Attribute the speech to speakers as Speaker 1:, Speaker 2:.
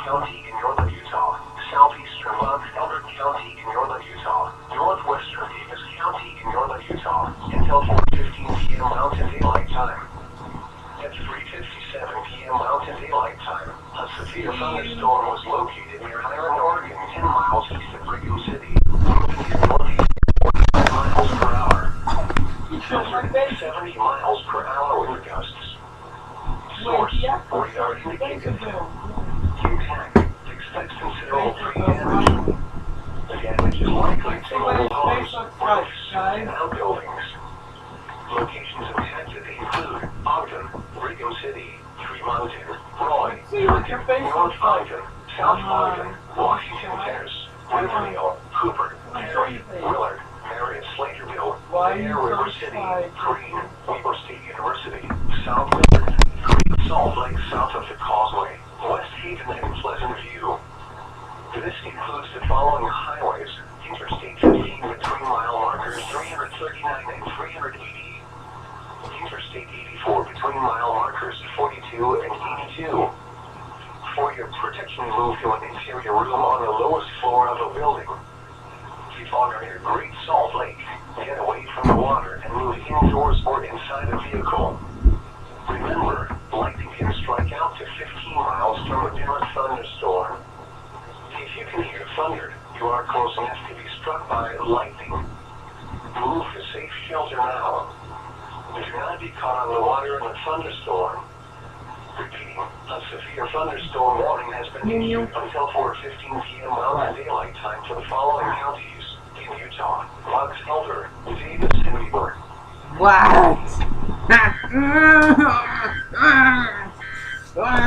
Speaker 1: County in northern Utah, southeastern Elder County in northern Utah, northwestern Davis County in northern Utah, until 4:15 p.m. Mountain Daylight Time. At 3:57 p.m. Mountain Daylight Time, a severe thunderstorm was located near Hiram, Oregon, 10 miles east of Brigham City, moving to northeast at 45 miles per hour. Filtered 70 miles per hour wind gusts. Source, radar indicated. Impact, expect considerable tree damage. The damage is likely to mobile homes, roofs, and outbuildings. Locations impacted include Ogden, Brigham City, Tree Mountain, Roy, North Ogden, South Ogden, Washington Terrace, Riverdale, Cooper, Perry, Willard, Marion, Slaterville, Bear River City, Green, Weber State University, South Willard, Great Salt Lake south of the Causeway, West Haven and Pleasant View. This includes the following highways: Interstate 15 between mile markers 339 and 380. Interstate 84 between mile markers 42 and 82. For your protection, move to an interior room on the lowest floor of a building. Keep on near Great Salt Lake. Get away from the water and move indoors or inside a vehicle. Remember, lightning can strike out to 15 miles from a nearest thunderstorm. If you can hear thunder, you are close enough to be struck by lightning. Move to safe shelter now. Do not be caught on the water in a thunderstorm. Repeating, a severe thunderstorm warning has been issued until 4:15 p.m. Mountain Daylight Time for the following counties in Utah: Bucks, Elder, Davis, and Weber.
Speaker 2: What?